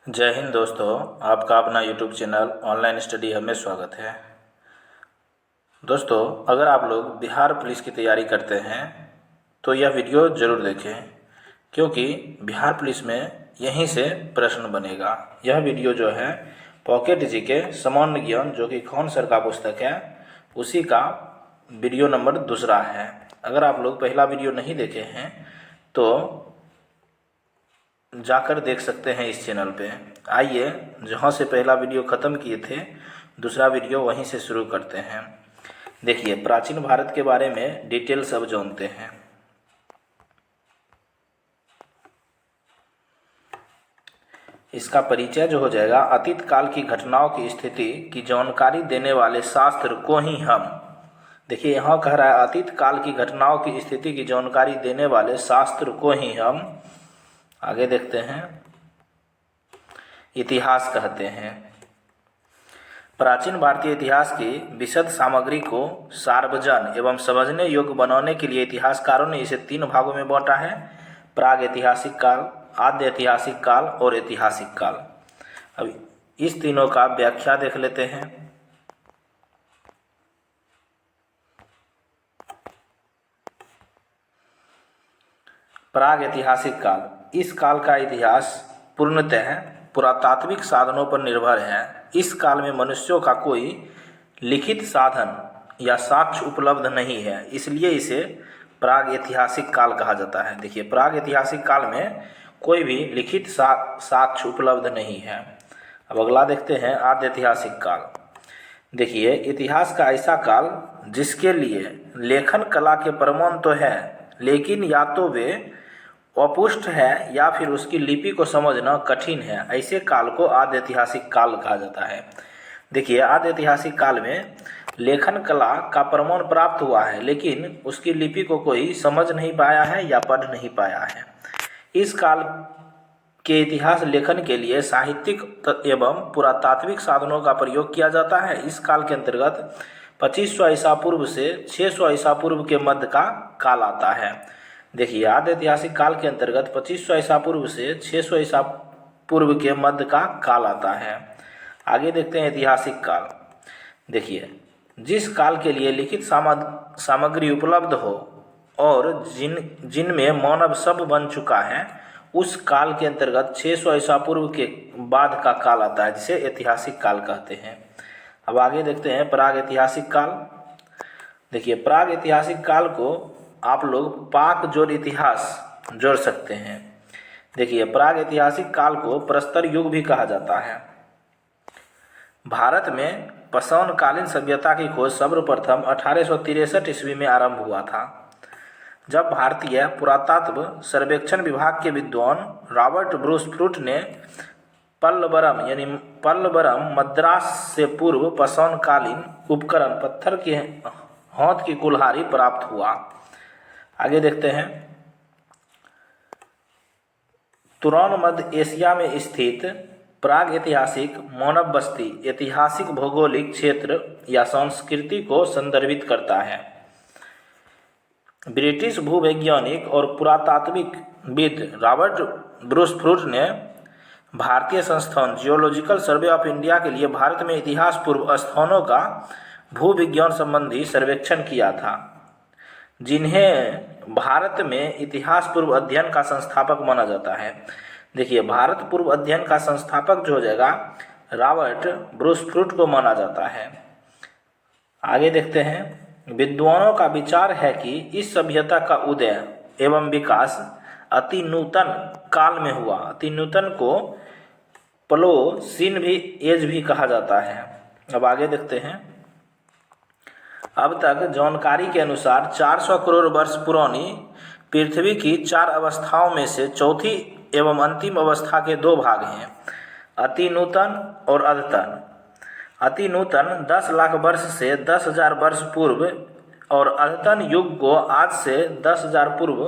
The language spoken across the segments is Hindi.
जय हिंद दोस्तों। आपका अपना YouTube channel online study hub में स्वागत है। दोस्तों, अगर आप लोग बिहार पुलिस की तैयारी करते हैं तो यह वीडियो ज़रूर देखें, क्योंकि बिहार पुलिस में यहीं से प्रश्न बनेगा। यह वीडियो जो है पॉकेट जीके सामान्य ज्ञान, जो कि कौन सर का पुस्तक है, उसी का वीडियो नंबर दूसरा है। अगर आप लोग पहला वीडियो नहीं देखे हैं तो जाकर देख सकते हैं इस चैनल पे। आइए, जहाँ से पहला वीडियो ख़त्म किए थे दूसरा वीडियो वहीं से शुरू करते हैं। देखिए, प्राचीन भारत के बारे में डिटेल सब जानते हैं। इसका परिचय जो हो जाएगा, अतीत काल की घटनाओं की स्थिति की जानकारी देने वाले शास्त्र को ही हम, देखिए यहाँ कह रहा है अतीत काल की घटनाओं की स्थिति की जानकारी देने वाले शास्त्र को ही हम, आगे देखते हैं, इतिहास कहते हैं। प्राचीन भारतीय इतिहास की विशद सामग्री को सार्वजन एवं समझने योग्य बनाने के लिए इतिहासकारों ने इसे 3 भागों में बांटा है: प्राग ऐतिहासिक काल, आद्य ऐतिहासिक काल और ऐतिहासिक काल। अब इस तीनों का व्याख्या देख लेते हैं। प्राग ऐतिहासिक काल, इस काल का इतिहास पूर्णतः पुरातात्विक साधनों पर निर्भर है। इस काल में मनुष्यों का कोई लिखित साधन या साक्ष्य उपलब्ध नहीं है, इसलिए इसे प्राग ऐतिहासिक काल कहा जाता है। देखिए, प्राग ऐतिहासिक काल में कोई भी लिखित साक्ष्य उपलब्ध नहीं है। अब अगला देखते हैं, आद्य ऐतिहासिक काल। देखिए, इतिहास का ऐसा काल जिसके लिए लेखन कला के प्रमाण तो है, लेकिन या तो वे अपुष्ट है या फिर उसकी लिपि को समझना कठिन है। ऐसे काल को आद्य ऐतिहासिक काल कहा जाता है। देखिए, आद्य ऐतिहासिक काल में लेखन कला का प्रमाण प्राप्त हुआ है, लेकिन उसकी लिपि को कोई समझ नहीं पाया है या पढ़ नहीं पाया है। इस काल के इतिहास लेखन के लिए साहित्यिक एवं पुरातात्विक साधनों का प्रयोग किया जाता है। इस काल के अंतर्गत 2500 ईसा पूर्व से 600 ईसा पूर्व के मध्य का काल आता है। देखिए, आद्य ऐतिहासिक काल के अंतर्गत 2500 ईसा पूर्व से 600 ईसा पूर्व के मध्य का काल आता है। आगे देखते हैं ऐतिहासिक काल। देखिए, जिस काल के लिए लिखित सामग्री उपलब्ध हो और जिनमें मानव सब बन चुका है, उस काल के अंतर्गत 600 ईसा पूर्व के बाद का काल आता है, जिसे ऐतिहासिक काल कहते हैं। अब आगे देखते हैं प्राग ऐतिहासिक काल। देखिए, प्राग ऐतिहासिक काल को आप लोग पाक जोड़ इतिहास जोड़ सकते हैं। देखिए, प्राग ऐतिहासिक काल को प्रस्तर युग भी कहा जाता है। भारत में पाषाणकालीन सभ्यता की खोज सर्वप्रथम 1863 ईस्वी में आरंभ हुआ था, जब भारतीय पुरातत्व सर्वेक्षण विभाग के विद्वान रॉबर्ट ब्रूस फ्रूट ने पल्लवरम मद्रास से पूर्व पाषाणकालीन उपकरण पत्थर के हाथ की कुल्हाड़ी प्राप्त हुआ। आगे देखते हैं, तुरान मध्य एशिया में स्थित प्राग ऐतिहासिक मानव बस्ती ऐतिहासिक भौगोलिक क्षेत्र या संस्कृति को संदर्भित करता है। ब्रिटिश भूवैज्ञानिक और पुरातात्विकविद रॉबर्ट ब्रूस फ्रूट ने भारतीय संस्थान जियोलॉजिकल सर्वे ऑफ इंडिया के लिए भारत में इतिहास पूर्व स्थानों का भूविज्ञान संबंधी सर्वेक्षण किया था, जिन्हें भारत में इतिहास पूर्व अध्ययन का संस्थापक माना जाता है। देखिए, भारत पूर्व अध्ययन का संस्थापक जो हो जाएगा रॉबर्ट ब्रूस फ्रूट को माना जाता है। आगे देखते हैं, विद्वानों का विचार है कि इस सभ्यता का उदय एवं विकास अति नूतन काल में हुआ। अति नूतन को प्लोसीन भी एज भी कहा जाता है। अब आगे देखते हैं, अब तक जानकारी के अनुसार 400 करोड़ वर्ष पुरानी पृथ्वी की 4 अवस्थाओं में से चौथी एवं अंतिम अवस्था के 2 भाग हैं, अति नूतन और अद्यतन। अति नूतन 10 लाख वर्ष से 10,000 वर्ष पूर्व और अद्यतन युग को आज से 10,000 पूर्व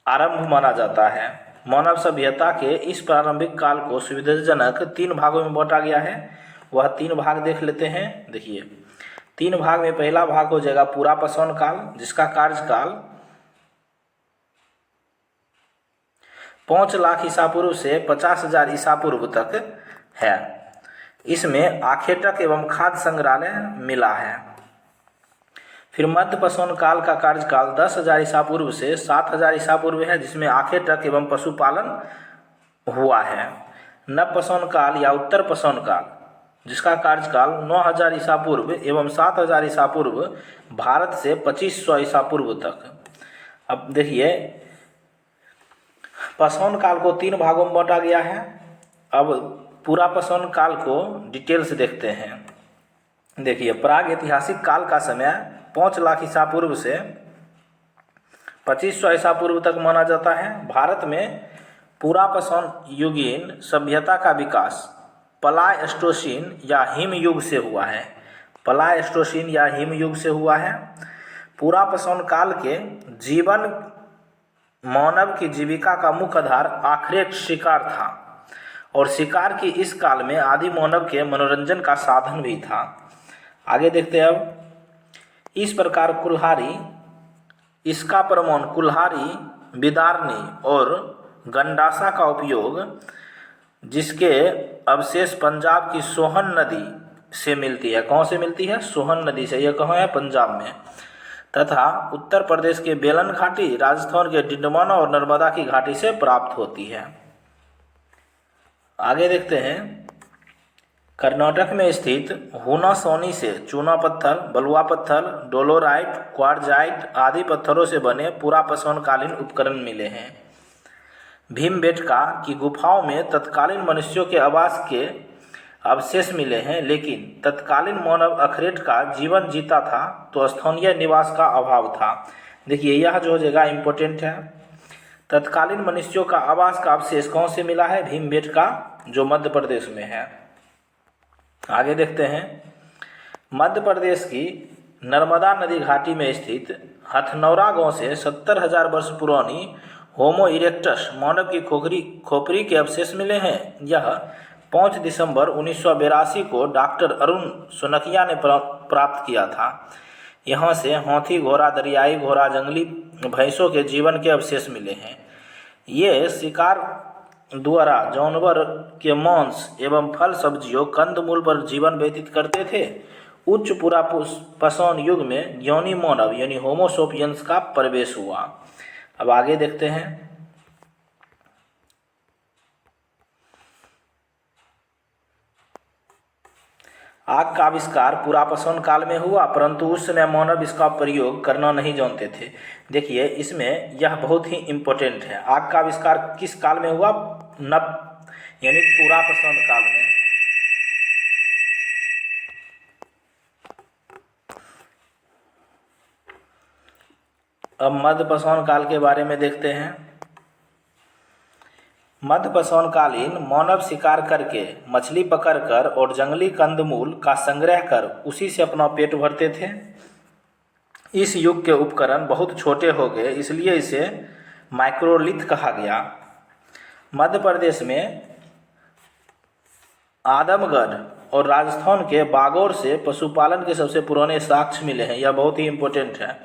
आरंभ माना जाता है। मानव सभ्यता के इस प्रारंभिक काल को सुविधाजनक 3 भागों में बांटा गया है। वह 3 भाग देख लेते हैं। देखिए, 3 भाग में पहला भाग हो जाएगा पूरा पाषाण काल, जिसका कार्यकाल 5 लाख ईसा पूर्व से 50,000 ईसा पूर्व तक है। इसमें आखेटक एवं खाद्य संग्रहालय मिला है। फिर मध्य पसौन काल का कार्यकाल 10,000 ईसा पूर्व से 7,000 ईसा पूर्व है, जिसमें आखेटक एवं पशुपालन हुआ है। नव पसौन काल या उत्तर पसौन काल, जिसका कार्यकाल 9,000 ईसा पूर्व एवं 7,000 ईसा पूर्व भारत से 2500 ईसा पूर्व तक। अब देखिए, पसौन काल को 3 भागों में बांटा गया है। अब पूरा पसौन काल को डिटेल से देखते हैं। देखिए, प्राग ऐतिहासिक काल का समय 5 लाख ईसा पूर्व से 2500 ईसा पूर्व तक माना जाता है। भारत में पूरा पसौन युगीन सभ्यता का विकास प्लाइस्टोसीन या हिम युग से हुआ है। प्लाइस्टोसीन या हिम युग से हुआ है। पूरा पसौन काल के जीवन, मानव की जीविका का मुख्य आधार आखेट शिकार था और शिकार की इस काल में आदि मानव के मनोरंजन का साधन भी था। आगे देखते हैं। अब इस प्रकार कुल्हाड़ी, इसका प्रमाण कुल्हाड़ी, बिदारनी और गंडासा का उपयोग, जिसके अवशेष पंजाब की सोहन नदी से मिलती है। कहाँ से मिलती है? सोहन नदी से। यह कहाँ है? पंजाब में। तथा उत्तर प्रदेश के बेलन घाटी, राजस्थान के डिंडवाना और नर्मदा की घाटी से प्राप्त होती है। आगे देखते हैं। कर्नाटक में स्थित हुनासोनी से चूना पत्थर, बलुआ पत्थर, डोलोराइट, क्वार्जाइट आदि पत्थरों से बने पूरा पसौनकालीन उपकरण मिले हैं। भीमबेटका की गुफाओं में तत्कालीन मनुष्यों के आवास के अवशेष मिले हैं, लेकिन तत्कालीन मानव अखरेट का जीवन जीता था तो स्थानीय निवास का अभाव था। देखिए, यह जो जगह इम्पोर्टेंट है। तत्कालीन मनुष्यों का आवास का अवशेष कौन से मिला है? भीमबेटका, जो मध्य प्रदेश में है। आगे देखते हैं। मध्य प्रदेश की नर्मदा नदी घाटी में स्थित हथनौरा गांव से 70,000 वर्ष पुरानी होमो इरेक्टस मानव की खोपड़ी के अवशेष मिले हैं। यह 5 दिसंबर 1982 को डॉक्टर अरुण सोनकिया ने प्राप्त किया था। यहाँ से हाथी, घोड़ा, दरियाई घोड़ा, जंगली भैंसों के जीवन के अवशेष मिले हैं। ये शिकार द्वारा जानवर के मांस एवं फल सब्जियों, कंदमूल पर जीवन व्यतीत करते थे। उच्च पूरा पसौन युग में ज्ञानी मानव यानी होमो सोपियंस का प्रवेश हुआ। अब आगे देखते हैं। आग का आविष्कार पूरा पसौन काल में हुआ, परंतु उस समय मानव इसका प्रयोग करना नहीं जानते थे। देखिए, इसमें यह बहुत ही इम्पोर्टेंट है। आग का आविष्कार किस काल में हुआ? नव यानी पूरा पसौन काल में। अब मध्य पसौन काल के बारे में देखते हैं। मध्य पसौनकालीन मानव शिकार करके, मछली पकड़कर और जंगली कंदमूल का संग्रह कर उसी से अपना पेट भरते थे। इस युग के उपकरण बहुत छोटे हो गए, इसलिए इसे माइक्रोलिथ कहा गया। मध्य प्रदेश में आदमगढ़ और राजस्थान के बागौर से पशुपालन के सबसे पुराने साक्ष्य मिले हैं। यह बहुत ही इम्पोर्टेंट है।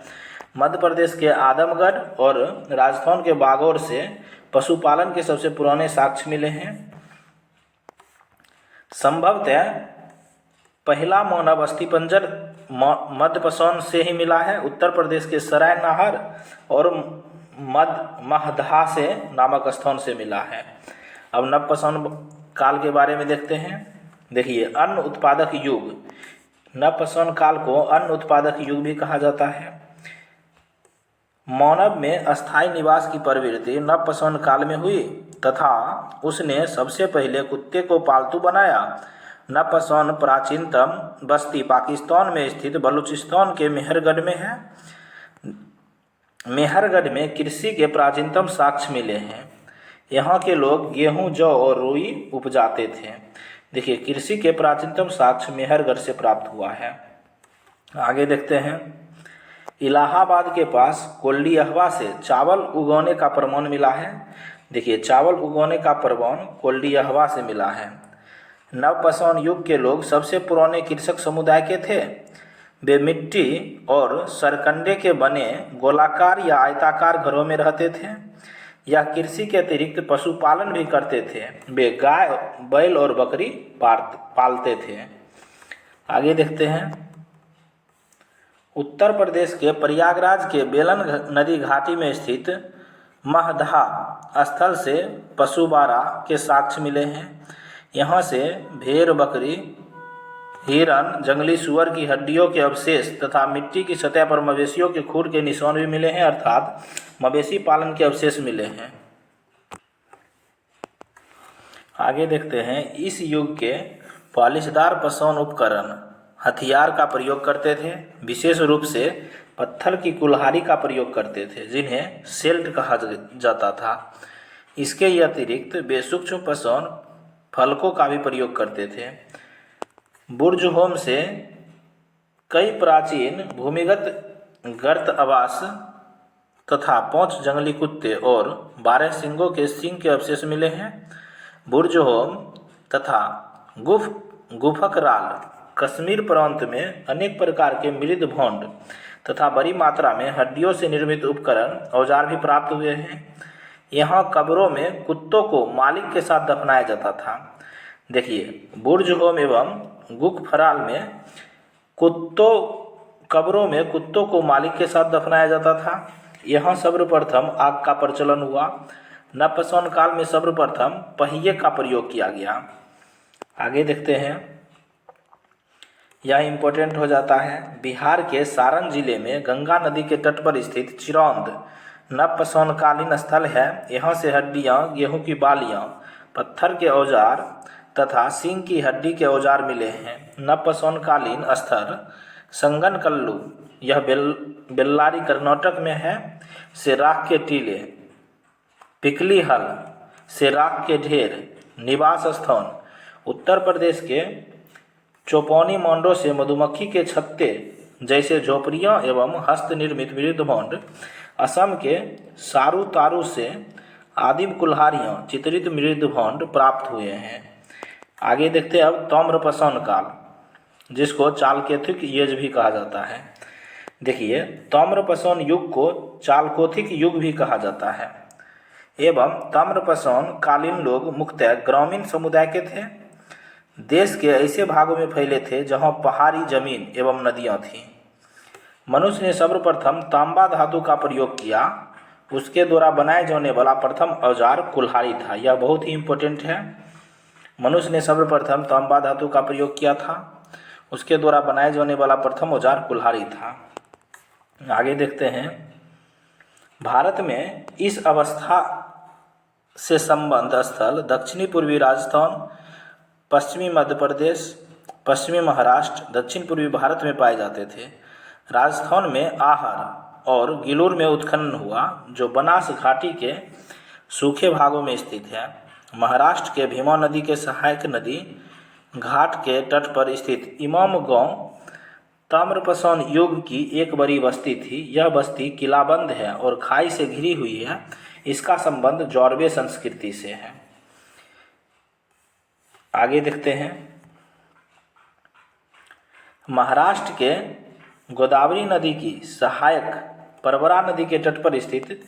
मध्य प्रदेश के आदमगढ़ और राजस्थान के बागौर से पशुपालन के सबसे पुराने साक्ष्य मिले हैं। संभवतः पहला मानव अस्थिपंजर मध्य पसौन से ही मिला है। उत्तर प्रदेश के सराय नाहर और महदहा से नामक स्थान से मिला है। अब नव पसौन काल के बारे में देखते हैं। देखिए, अन्न उत्पादक युग। नव पसौन काल को अन्न उत्पादक युग भी कहा जाता है। मानव में अस्थायी निवास की प्रवृत्ति नव पसौन काल में हुई तथा उसने सबसे पहले कुत्ते को पालतू बनाया। नव पसौन प्राचीनतम बस्ती पाकिस्तान में स्थित बलूचिस्तान के मेहरगढ़ में है। मेहरगढ़ में कृषि के प्राचीनतम साक्ष्य मिले हैं। यहाँ के लोग गेहूं, जौ और रुई उपजाते थे। देखिए, कृषि के प्राचीनतम साक्ष्य मेहरगढ़ से प्राप्त हुआ है। आगे देखते हैं। इलाहाबाद के पास कोल्डियाहवा से चावल उगाने का प्रमाण मिला है। देखिए, चावल उगाने का प्रमाण कोल्डियाहवा से मिला है। नव पसौन युग के लोग सबसे पुराने कृषक समुदाय के थे। वे मिट्टी और सरकंडे के बने गोलाकार या आयताकार घरों में रहते थे। यह कृषि के अतिरिक्त पशुपालन भी करते थे। वे गाय, बैल और बकरी पालते थे। आगे देखते हैं। उत्तर प्रदेश के प्रयागराज के बेलन नदी घाटी में स्थित महदहा स्थल से पशुबारा के साक्ष्य मिले हैं। यहाँ से भेड़, बकरी, हिरण, जंगली सुअर की हड्डियों के अवशेष तथा मिट्टी की सतह पर मवेशियों के खुर के निशान भी मिले हैं, अर्थात मवेशी पालन के अवशेष मिले हैं। आगे देखते हैं। इस युग के पालिशदार पसौन उपकरण हथियार का प्रयोग करते थे। विशेष रूप से पत्थर की कुल्हाड़ी का प्रयोग करते थे, जिन्हें सेल्ट कहा जाता था। इसके अतिरिक्त वे सूक्ष्म पसौन फलकों का भी प्रयोग करते थे। बुर्ज होम से कई प्राचीन भूमिगत गर्त आवास तथा 5 जंगली कुत्ते और 12 सिंगों के सींग के अवशेष मिले हैं। बुर्ज होम तथा गुफकराल कश्मीर प्रांत में अनेक प्रकार के मृद भोंड तथा बड़ी मात्रा में हड्डियों से निर्मित उपकरण औजार भी प्राप्त हुए हैं। यहाँ कब्रों में कुत्तों को मालिक के साथ दफनाया जाता था। देखिए, बुर्ज होम एवं गुफकराल में कब्रों में कुत्तों को मालिक के साथ दफनाया जाता था। यहाँ सर्वप्रथम आग का प्रचलन हुआ। नवपसौन काल में सर्वप्रथम पहिए का प्रयोग किया गया। आगे देखते हैं। यह इम्पोर्टेंट हो जाता है। बिहार के सारण जिले में गंगा नदी के तट पर स्थित चिरौंद नवपसौनकालीन स्थल है। यहाँ से हड्डियाँ, गेहूं की बालियाँ, पत्थर के औजार तथा सींग की हड्डी के औजार मिले हैं। नवपसौनकालीन स्थल संगनकल्लू, यह बेल्लारी कर्नाटक में है, से राख के टीले, पिकली हल से राख के ढेर, निवास स्थान उत्तर प्रदेश के चौपौनी मोंडो से मधुमक्खी के छत्ते जैसे झोपड़ियाँ एवं हस्त निर्मित मृद भोंड, असम के सारू तारू से आदिम कुल्हाड़ियाँ, चित्रित मृद भोंड प्राप्त हुए हैं। आगे देखते हैं अब ताम्रपसौन काल, जिसको चालकोथिक युग भी कहा जाता है। देखिए, ताम्रपसौन युग को चालकोथिक युग भी कहा जाता है एवं ताम्रपसौन कालीन लोग मुख्यतः ग्रामीण समुदाय के थे। देश के ऐसे भागों में फैले थे जहां पहाड़ी जमीन एवं नदियां थीं। मनुष्य ने सर्वप्रथम तांबा धातु का प्रयोग किया। उसके द्वारा बनाए जाने वाला प्रथम औजार कुल्हाड़ी था। यह बहुत ही इम्पोर्टेंट है। मनुष्य ने सर्वप्रथम तांबा धातु का प्रयोग किया था। उसके द्वारा बनाए जाने वाला प्रथम औजार कुल्हाड़ी था। आगे देखते हैं। भारत में इस अवस्था से संबंध स्थल दक्षिणी पूर्वी राजस्थान, पश्चिमी मध्य प्रदेश, पश्चिमी महाराष्ट्र, दक्षिण पूर्वी भारत में पाए जाते थे। राजस्थान में आहर और गिलूर में उत्खनन हुआ, जो बनास घाटी के सूखे भागों में स्थित है। महाराष्ट्र के भीमा नदी के सहायक नदी घाट के तट पर स्थित इमाम गांव ताम्रपसौन युग की एक बड़ी बस्ती थी। यह बस्ती किलाबंद है और खाई से घिरी हुई है। इसका संबंध जॉर्वे संस्कृति से है। आगे देखते हैं। महाराष्ट्र के गोदावरी नदी की सहायक परवरा नदी के तट पर स्थित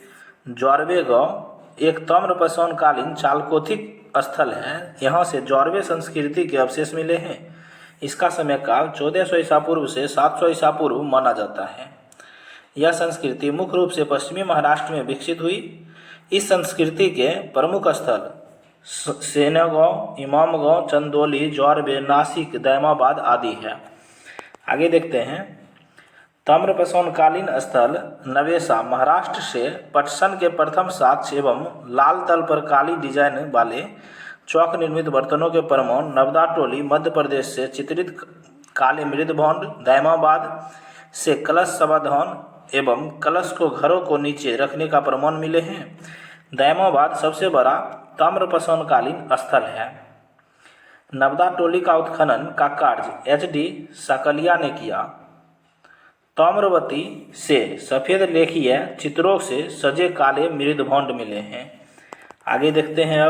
जॉर्वे गांव एक ताम्रपसौन कालीन चालकोथिक स्थल है। यहाँ से जॉर्वे संस्कृति के अवशेष मिले हैं। इसका समय काल 1400 ईसा पूर्व से 700 ईसा पूर्व माना जाता है। यह संस्कृति मुख्य रूप से पश्चिमी महाराष्ट्र में विकसित हुई। इस संस्कृति के प्रमुख स्थल सेनेगांव, इमामगांव, चंदौली, जॉर्वे, नासिक, दैमाबाद आदि है। आगे देखते हैं। ताम्रपसौन कालीन स्थल नवेसा महाराष्ट्र से पटसन के प्रथम साक्ष्य एवं लाल तल पर काली डिजाइन वाले चौक निर्मित बर्तनों के प्रमाण नवदा टोली मध्य प्रदेश से चित्रित काले मृद भोंड, दैमाबाद से कलश समाधान एवं कलश को घरों को नीचे रखने का प्रमाण मिले हैं। दैमाबाद सबसे बड़ा ताम्रपसौन कालीन स्थल है। नवदा टोली का उत्खनन का कार्य HD साकलिया ने किया। ताम्रवती से सफ़ेद लेखीय चित्रों से सजे काले मृद भोंड मिले हैं। आगे देखते हैं।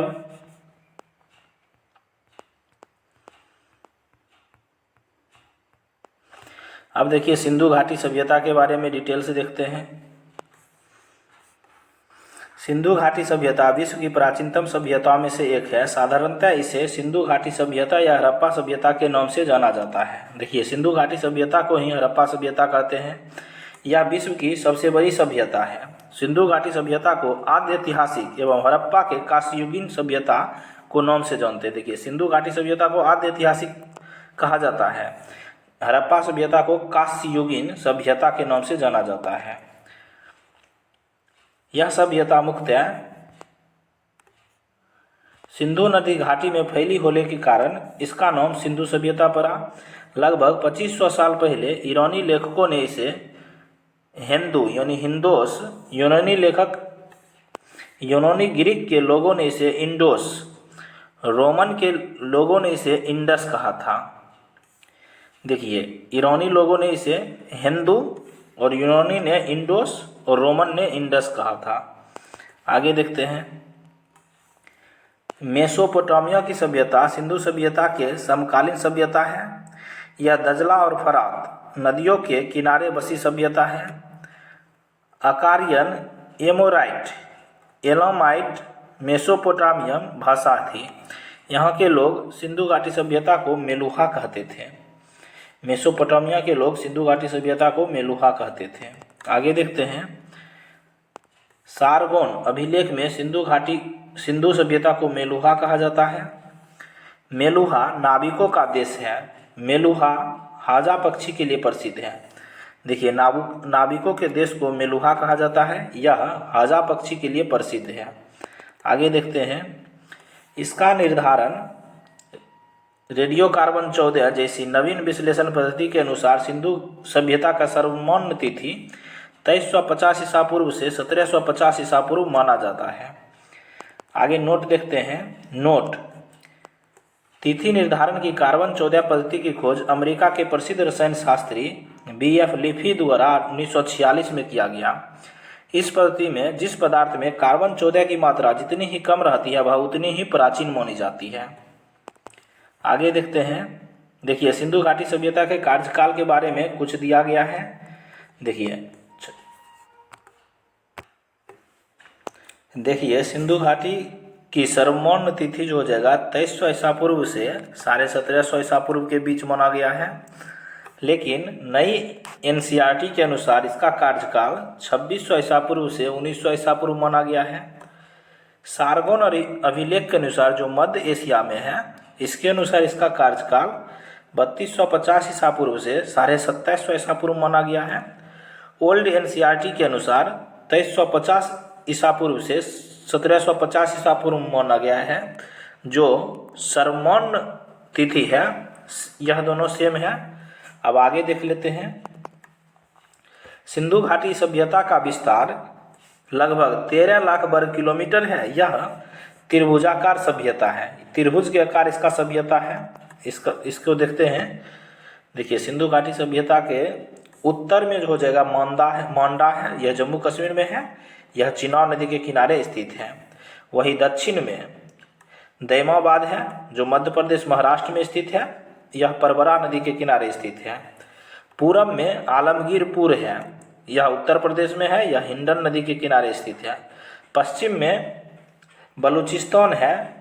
अब देखिए, सिंधु घाटी सभ्यता के बारे में डिटेल से देखते हैं। सिंधु घाटी सभ्यता विश्व की प्राचीनतम सभ्यताओं में से एक है। साधारणतः इसे सिंधु घाटी सभ्यता या हड़प्पा सभ्यता के नाम से जाना जाता है। देखिए, सिंधु घाटी सभ्यता को ही हड़प्पा सभ्यता कहते हैं। यह विश्व की सबसे बड़ी सभ्यता है। सिंधु घाटी सभ्यता को आद्य ऐतिहासिक एवं हड़प्पा के कांस्ययुगीन सभ्यता को नाम से जानते हैं। देखिए, सिंधु घाटी सभ्यता को आद्य ऐतिहासिक कहा जाता है। हड़प्पा सभ्यता को कांस्ययुगीन सभ्यता के नाम से जाना जाता है। यह सभ्यता मुख्यतः सिंधु नदी घाटी में फैली होने के कारण इसका नाम सिंधु सभ्यता पड़ा। लगभग 2500 साल पहले ईरानी लेखकों ने इसे हिंदू यानी हिंदोस, यूनानी लेखक यूनानी ग्रीक के लोगों ने इसे इंडोस, रोमन के लोगों ने इसे इंडस कहा था। देखिए, ईरानी लोगों ने इसे हिंदू और यूनानी ने इंडोस और रोमन ने इंडस कहा था। आगे देखते हैं। मेसोपोटामिया की सभ्यता सिंधु सभ्यता के समकालीन सभ्यता है। यह दजला और फरात नदियों के किनारे बसी सभ्यता है। अकारियन, एमोराइट, एलामाइट मेसोपोटामियन भाषा थी। यहाँ के लोग सिंधु घाटी सभ्यता को मेलुहा कहते थे। मेसोपोटामिया के लोग सिंधु घाटी सभ्यता को मेलुहा कहते थे। आगे देखते हैं। सारगोन अभिलेख में सिंधु सभ्यता को मेलुहा कहा जाता है। मेलुहा नाविकों का देश है। मेलुहा हाजा पक्षी के लिए प्रसिद्ध है। देखिए, नाविकों के देश को मेलुहा कहा जाता है। यह हाजा पक्षी के लिए प्रसिद्ध है। आगे देखते हैं। इसका निर्धारण रेडियो कार्बन 14 जैसी नवीन विश्लेषण पद्धति के अनुसार सिंधु सभ्यता का सर्वमान्य तिथि 2350 ईसा पूर्व से 1750 ईसा पूर्व माना जाता है। आगे नोट देखते हैं। नोट, तिथि निर्धारण की कार्बन 14 पद्धति की खोज अमेरिका के प्रसिद्ध रसायन शास्त्री B.F. लिफी द्वारा 1946 में किया गया। इस पद्धति में जिस पदार्थ में कार्बन 14 की मात्रा जितनी ही कम रहती है वह उतनी ही प्राचीन मानी जाती है। आगे देखते हैं। देखिए, सिंधु घाटी सभ्यता के कार्यकाल के बारे में कुछ दिया गया है। देखिए, सिंधु घाटी की सर्वमान्य तिथि जो हो जाएगा 2300 ईसा पूर्व से 1750 ईसा पूर्व के बीच माना गया है। लेकिन नई एनसीईआरटी के अनुसार इसका कार्यकाल 2600 ईसा पूर्व से 1900 ईसा पूर्व माना गया है। सारगोन अभिलेख के अनुसार जो मध्य एशिया में है, इसके अनुसार इसका कार्यकाल 3250 ईसा पूर्व से 2750 ईसा पूर्व माना गया है। ओल्ड एनसीईआरटी के अनुसार 2350 ईसा पूर्व से 1750 ईसा पूर्व माना गया है। जो सर्वमान्य तिथि है, यह दोनों सेम है। अब आगे देख लेते हैं। सिंधु घाटी सभ्यता का विस्तार लगभग 13 लाख वर्ग किलोमीटर है। यह त्रिभुजाकार सभ्यता है। त्रिभुज के आकार इसका सभ्यता है। इसको देखते हैं। देखिए, सिंधु घाटी सभ्यता के उत्तर में जो हो जाएगा मांडा है, यह जम्मू कश्मीर में है। यह चिनाब नदी के किनारे स्थित है। वही दक्षिण में दैमाबाद है जो मध्य प्रदेश महाराष्ट्र में स्थित है। यह परबरा नदी के किनारे स्थित है। पूरब में आलमगीरपुर है, यह उत्तर प्रदेश में है। यह हिंडन नदी के किनारे स्थित है। पश्चिम में बलूचिस्तान है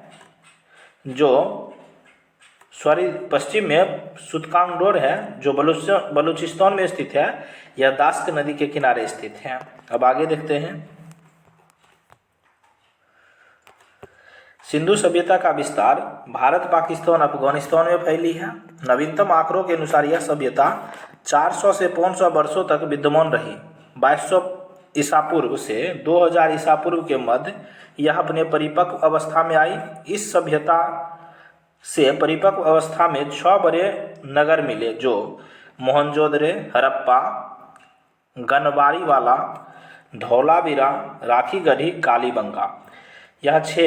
पश्चिम में सुतकांगडोर है जो बलूचिस्तान में स्थित है। यह दास्क नदी के किनारे स्थित है। अब आगे देखते हैं। सिंधु सभ्यता का विस्तार भारत, पाकिस्तान, अफगानिस्तान में फैली है। नवीनतम आंकड़ों के अनुसार यह सभ्यता 400 से 500 वर्षों तक विद्यमान रही। 2200 ईसा पूर्व से 2000 ईसा पूर्व के मध्य यह अपने परिपक्व अवस्था में आई। इस सभ्यता से परिपक्व अवस्था में 6 बड़े नगर मिले जो मोहनजोदड़ो, हड़प्पा, गनबारीवाला, धौलावीरा, राखीगढ़ी, कालीबंगा। यह 6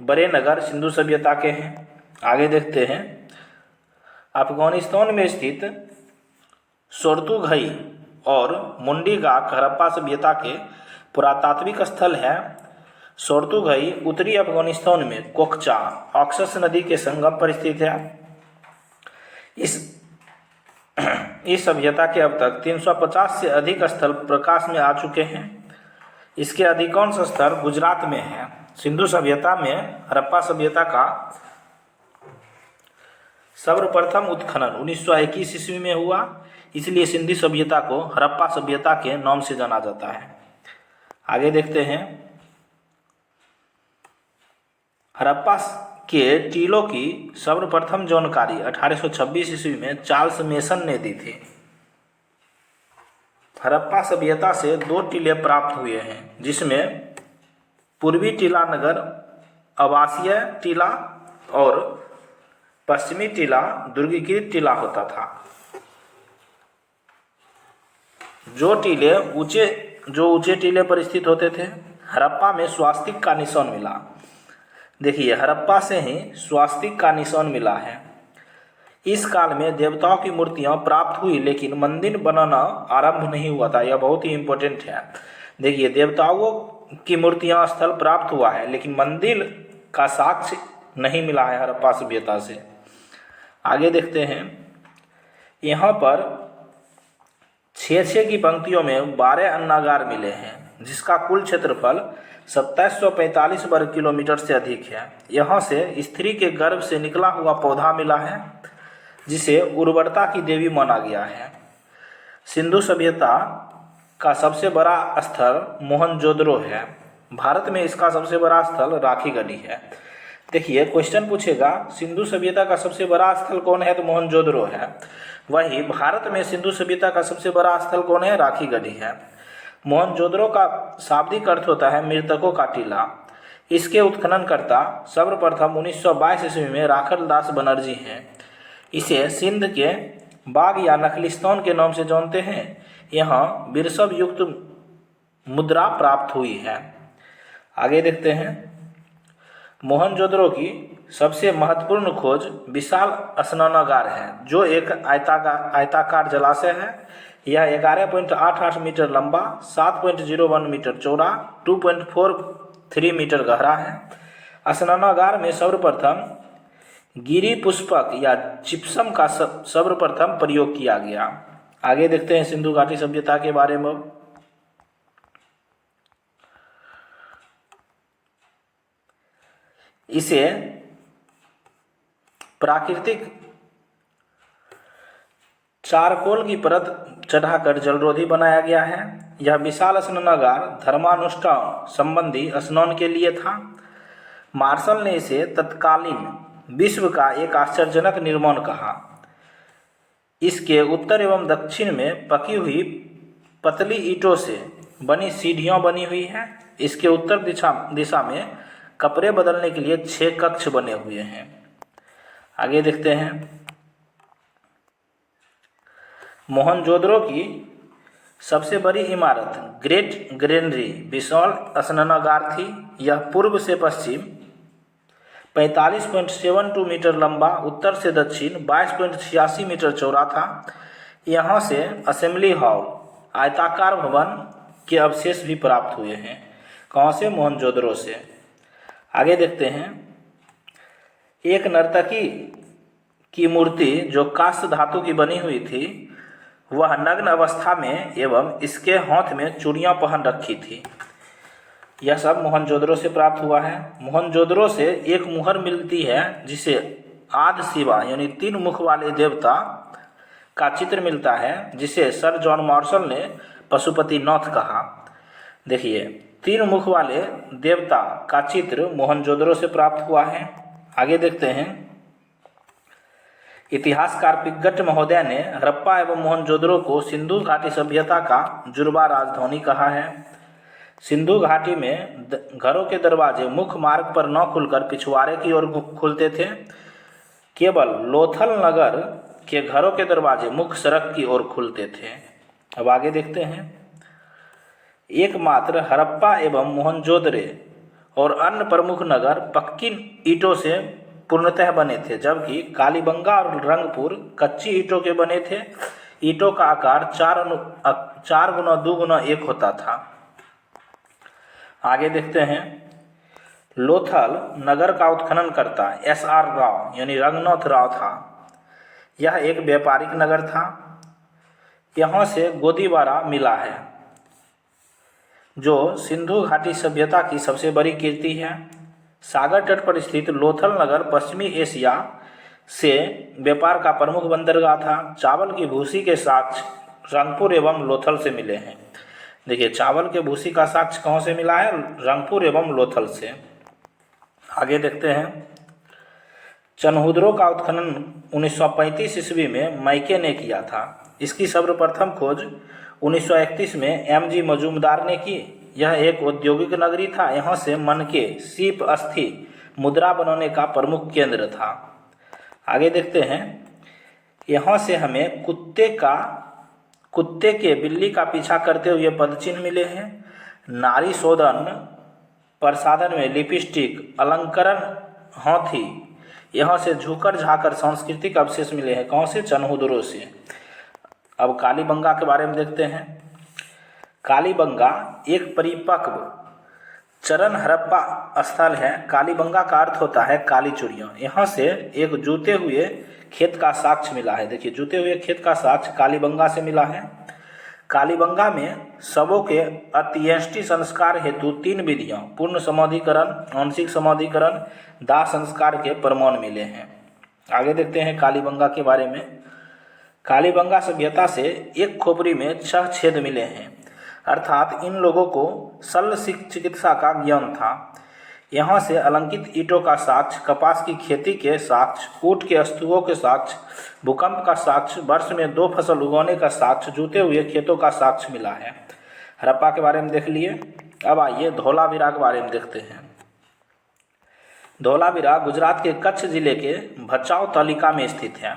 बड़े नगर सिंधु सभ्यता के हैं। आगे देखते हैं। अफगानिस्तान में स्थित सोर्तुघई और मुंडीगाक हड़प्पा सभ्यता के पुरातात्विक स्थल है। सोर्तुघई उत्तरी अफगानिस्तान में कोकचा ऑक्सस नदी के संगम पर स्थित है। इस सभ्यता के अब तक 350 से अधिक स्थल प्रकाश में आ चुके हैं। इसके अधिकांश स्थल गुजरात में है। सिंधु सभ्यता में हड़प्पा सभ्यता का सर्वप्रथम उत्खनन 1921 ईस्वी में हुआ, इसलिए सिंधु सभ्यता को हड़प्पा सभ्यता के नाम से जाना जाता है। आगे देखते हैं, हड़प्पा के टीलों की सर्वप्रथम जानकारी 1826 ईस्वी में चार्ल्स मेसन ने दी थी। हड़प्पा सभ्यता से 2 टीले प्राप्त हुए हैं, जिसमें पूर्वी टीला नगर आवासीय टीला और पश्चिमी टीला दुर्गीकृत टीला होता था। जो ऊंचे टीले पर स्थित होते थे, हड़प्पा में स्वास्तिक का निशान मिला। देखिए, हड़प्पा से ही स्वास्तिक का निशान मिला है। इस काल में देवताओं की मूर्तियां प्राप्त हुई, लेकिन मंदिर बनाना आरंभ नहीं हुआ था। यह बहुत ही इम्पोर्टेंट है। देखिए, देवताओं की मूर्तियां स्थल प्राप्त हुआ है, लेकिन मंदिर का साक्ष्य नहीं मिला है हड़प्पा सभ्यता से। आगे देखते हैं, यहाँ पर 6 की पंक्तियों में 12 अन्नागार मिले हैं, जिसका कुल क्षेत्रफल 2745 वर्ग किलोमीटर से अधिक है। यहाँ से स्त्री के गर्भ से निकला हुआ पौधा मिला है, जिसे उर्वरता की देवी माना गया है। सिंधु सभ्यता का सबसे बड़ा स्थल मोहनजोदड़ो है। भारत में इसका सबसे बड़ा स्थल राखीगढ़ी है। देखिए, क्वेश्चन पूछेगा सिंधु सभ्यता का सबसे बड़ा स्थल कौन है, तो मोहनजोदड़ो है। वही भारत में सिंधु सभ्यता का सबसे बड़ा स्थल कौन है, राखीगढ़ी है। मोहनजोदड़ो का शाब्दिक अर्थ होता है मृतकों का टीला। इसके उत्खननकर्ता सर्वप्रथम 1922 ईस्वी में राखल दास बनर्जी हैं। इसे सिंध के बाग या नखलिस्तान के नाम से जानते हैं। यहाँ बिरसव युक्त मुद्रा प्राप्त हुई है। आगे देखते हैं, मोहनजोदड़ो की सबसे महत्वपूर्ण खोज विशाल स्नानागार है, जो एक आयताकार जलाशय है। यह 11.88 मीटर लंबा, 7.01 मीटर चौड़ा, 2.43 मीटर गहरा है। स्नानागार में सर्वप्रथम गिरी पुष्पक या जिप्सम का सर्वप्रथम प्रयोग किया गया। आगे देखते हैं सिंधु घाटी सभ्यता के बारे में। इसे प्राकृतिक चारकोल की परत चढ़ाकर जलरोधी बनाया गया है। यह विशाल स्नानागार धर्मानुष्ठान संबंधी स्नान के लिए था। मार्शल ने इसे तत्कालीन विश्व का एक आश्चर्यजनक निर्माण कहा। इसके उत्तर एवं दक्षिण में पकी हुई पतली ईंटों से बनी सीढ़ियां बनी हुई हैं। इसके उत्तर दिशा में कपड़े बदलने के लिए 6 कक्ष बने हुए हैं। आगे देखते हैं, मोहनजोदड़ो की सबसे बड़ी इमारत ग्रेट ग्रेनरी विशाल स्नानागार थी। यह पूर्व से पश्चिम 45.72 मीटर लंबा, उत्तर से दक्षिण 22.86 मीटर चौड़ा था। यहाँ से असेंबली हॉल, आयताकार भवन के अवशेष भी प्राप्त हुए हैं। कहाँ से, मोहनजोदड़ो से। आगे देखते हैं, एक नर्तकी की मूर्ति जो कांस्य धातु की बनी हुई थी, वह नग्न अवस्था में एवं इसके हाथ में चूड़ियां पहन रखी थी। यह सब मोहनजोदड़ो से प्राप्त हुआ है। मोहनजोदड़ो से एक मुहर मिलती है, जिसे आदि शिवा यानी 3 मुख वाले देवता का चित्र मिलता है, जिसे सर जॉन मार्शल ने पशुपतिनाथ कहा। देखिए, 3 मुख वाले देवता का चित्र मोहनजोदड़ो से प्राप्त हुआ है। आगे देखते हैं, इतिहासकार पिग्गट महोदय ने हड़प्पा एवं मोहनजोदड़ो को सिंधु घाटी सभ्यता का जुड़वा राजधानी कहा है। सिंधु घाटी में घरों के दरवाजे मुख्य मार्ग पर न खुलकर पिछवाड़े की ओर खुलते थे। केवल लोथल नगर के घरों के दरवाजे मुख्य सड़क की ओर खुलते थे। अब आगे देखते हैं, एकमात्र हड़प्पा एवं मोहनजोदड़ो और अन्य प्रमुख नगर पक्की ईंटों से पूर्णतः बने थे, जबकि कालीबंगा और रंगपुर कच्ची ईंटों के बने थे। ईंटों का आकार 4 गुना 2 गुना 1 होता था। आगे देखते हैं, लोथल नगर का उत्खननकर्ता SR राव यानी रंगनाथ राव था। यह एक व्यापारिक नगर था। यहाँ से गोदीबारा मिला है। जो सिंधु घाटी सभ्यता की सबसे बड़ी कीर्ति है। सागर तट पर स्थित लोथल नगर पश्चिमी एशिया से व्यापार का प्रमुख बंदरगाह था। चावल की भूसी के साक्ष्य रंगपुर एवं लोथल से मिले हैं। देखिए, चावल के भूसी का साक्ष्य कहाँ से मिला है? रंगपुर एवं लोथल से। आगे देखते हैं, चनहुद्रो का उत्खनन 1935 ईस्वी में मैके ने किया था। इसकी सर्वप्रथम खोज 1931 में M.G. मजूमदार ने की। यह एक औद्योगिक नगरी था। यहाँ से मनके सीप अस्थि मुद्रा बनाने का प्रमुख केंद्र था। आगे देखते हैं, यहाँ से हमें कुत्ते के बिल्ली का पीछा करते हुए पदचिन्ह मिले हैं। नारी शोधन प्रसाधन में लिपस्टिक अलंकरण हाथी, यहाँ से झुकर झाकर सांस्कृतिक अवशेष मिले हैं। कौन से? चनहुद्रो से। अब कालीबंगा के बारे में देखते हैं। कालीबंगा एक परिपक्व चरण हड़प्पा स्थल है। कालीबंगा का अर्थ होता है काली चूड़ियाँ। यहाँ से एक जूते हुए खेत का साक्ष्य मिला है। देखिए, जूते हुए खेत का साक्ष्य कालीबंगा से मिला है। कालीबंगा में शवों के अंत्येष्टि संस्कार हेतु 3 विधियाँ पूर्ण समाधिकरण, आंशिक समाधिकरण, दाह संस्कार के प्रमाण मिले हैं। आगे देखते हैं कालीबंगा के बारे में। कालीबंगा सभ्यता से एक खोपड़ी में 6 छेद मिले हैं, अर्थात इन लोगों को शल्य चिकित्सा का ज्ञान था। यहाँ से अलंकित ईंटों का साक्ष्य, कपास की खेती के साक्ष्य, ऊँट के स्तूपों के साक्ष्य, भूकंप का साक्ष्य, वर्ष में 2 फसल उगाने का साक्ष्य, जूते हुए खेतों का साक्ष्य मिला है। हड़प्पा के बारे में देख लिए। अब आइए धौलावीरा के बारे में देखते हैं। धौलावीरा गुजरात के कच्छ जिले के भचाऊ तालुका में स्थित है।